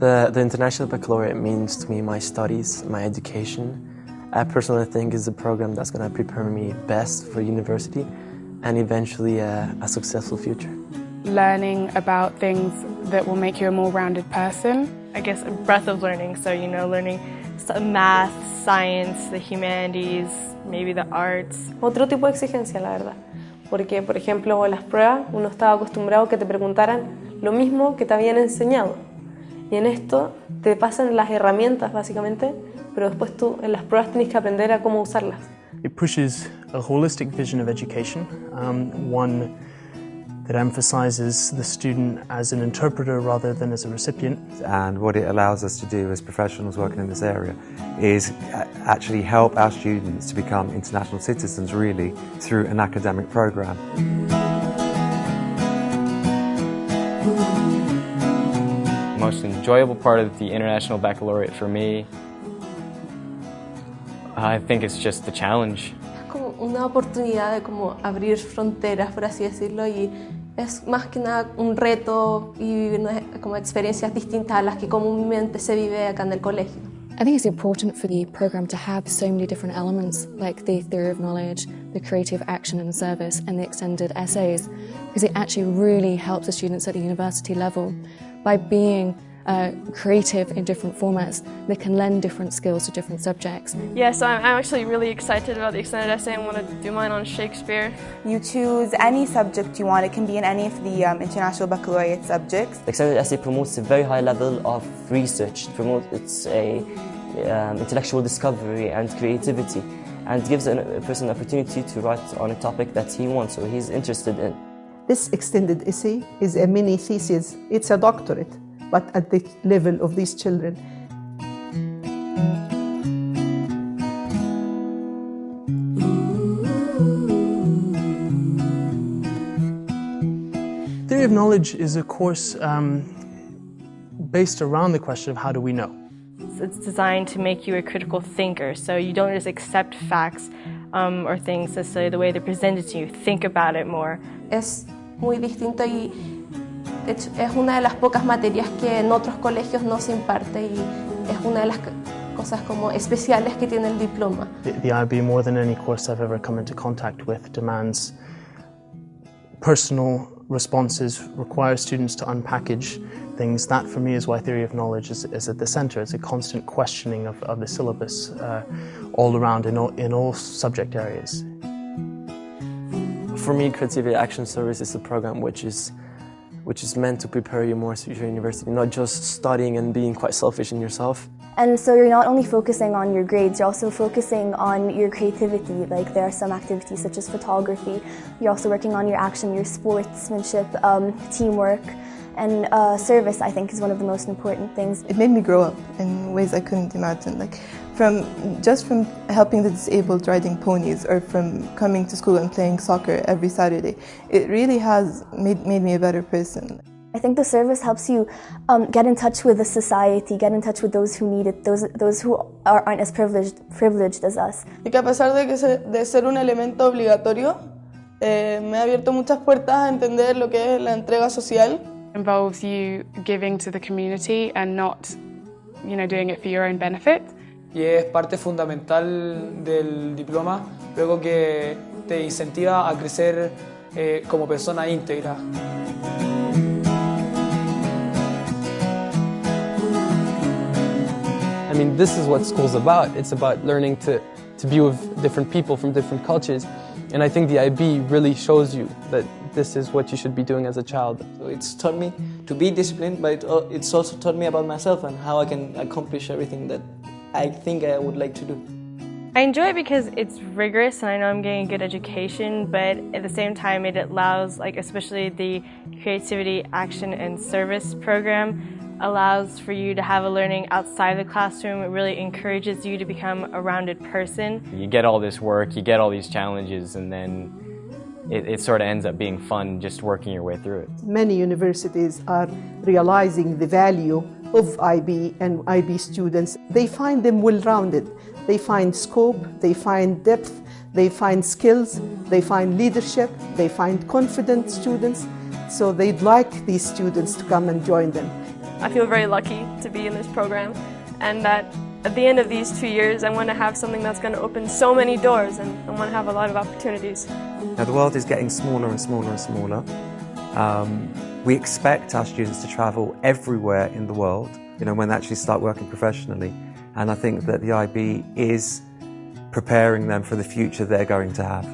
The International Baccalaureate means to me my studies, my education. I personally think is a program that's going to prepare me best for university and eventually a successful future. Learning about things that will make you a more rounded person. I guess a breadth of learning, so learning math, science, the humanities, maybe the arts. Otro tipo de exigencia, la verdad. Porque, por ejemplo, en las pruebas uno estaba acostumbrado a que te preguntaran lo mismo que te habían enseñado. Y en esto te pasan las herramientas, básicamente, pero después tú en las pruebas tienes que aprender a cómo usarlas. It pushes a holistic vision of education, one that emphasizes the student as an interpreter rather than as a recipient. And what it allows us to do as professionals working in this area is actually help our students to become international citizens really through an academic program. The most enjoyable part of the International Baccalaureate for me, I think it's just the challenge. Como una oportunidad de como abrir fronteras, por así decirlo, y es más que nada un reto y vivir como experiencias distintas a las que comúnmente se vive acá en el colegio. I think it's important for the program to have so many different elements, like the theory of knowledge, the creative action and service, and the extended essays, because it actually really helps the students at the university level by being creative in different formats. They can lend different skills to different subjects. Yeah, so I'm actually really excited about the extended essay. I want to do mine on Shakespeare. You choose any subject you want. It can be in any of the International Baccalaureate subjects. The extended essay promotes a very high level of research. It's a intellectual discovery and creativity, and gives a person an opportunity to write on a topic that he wants or he's interested in. This extended essay is a mini thesis. It's a doctorate, but at the level of these children. Theory of knowledge is a course based around the question of how do we know. It's designed to make you a critical thinker, so you don't just accept facts or things necessarily the way they're presented to you. Think about it more. Es muy distinto y es una de las pocas materias que en otros colegios no se imparte y es una de las cosas como especiales que tiene el diploma. The IB, more than any course I've ever come into contact with, demands personal responses, requires students to unpackage things. That for me is why theory of knowledge is at the center. It's a constant questioning of the syllabus all around in all subject areas. For me, Creativity Action Service is a program which is meant to prepare you more for your university, not just studying and being quite selfish in yourself. And so you're not only focusing on your grades, you're also focusing on your creativity. Like there are some activities such as photography. You're also working on your action, your sportsmanship, teamwork, and service, I think, is one of the most important things. It made me grow up in ways I couldn't imagine. Like from helping the disabled riding ponies, or from coming to school and playing soccer every Saturday. It really has made me a better person. I think the service helps you get in touch with the society, get in touch with those who need it, those who aren't as privileged as us. Y que a pesar de ser un elemento obligatorio, me ha abierto muchas puertas a entender lo que es la entrega social. Involves you giving to the community and not, doing it for your own benefit. Y es parte fundamental del diploma, luego que te incentiva a crecer como persona íntegra. I mean, this is what school's about. It's about learning to be with different people from different cultures. And I think the IB really shows you that this is what you should be doing as a child. So it's taught me to be disciplined, but it's also taught me about myself and how I can accomplish everything that I think I would like to do. I enjoy it because it's rigorous and I know I'm getting a good education, but at the same time it allows, especially the Creativity, Action and Service program, allows for you to have a learning outside the classroom. It really encourages you to become a rounded person. You get all this work, you get all these challenges, and then it sort of ends up being fun just working your way through it. Many universities are realizing the value of IB and IB students. They find them well-rounded. They find scope, they find depth, they find skills, they find leadership, they find confident students. So they'd like these students to come and join them. I feel very lucky to be in this program, and that at the end of these 2 years I want to have something that's going to open so many doors, and I want to have a lot of opportunities. Now the world is getting smaller and smaller and smaller. We expect our students to travel everywhere in the world, when they actually start working professionally, and I think that the IB is preparing them for the future they're going to have.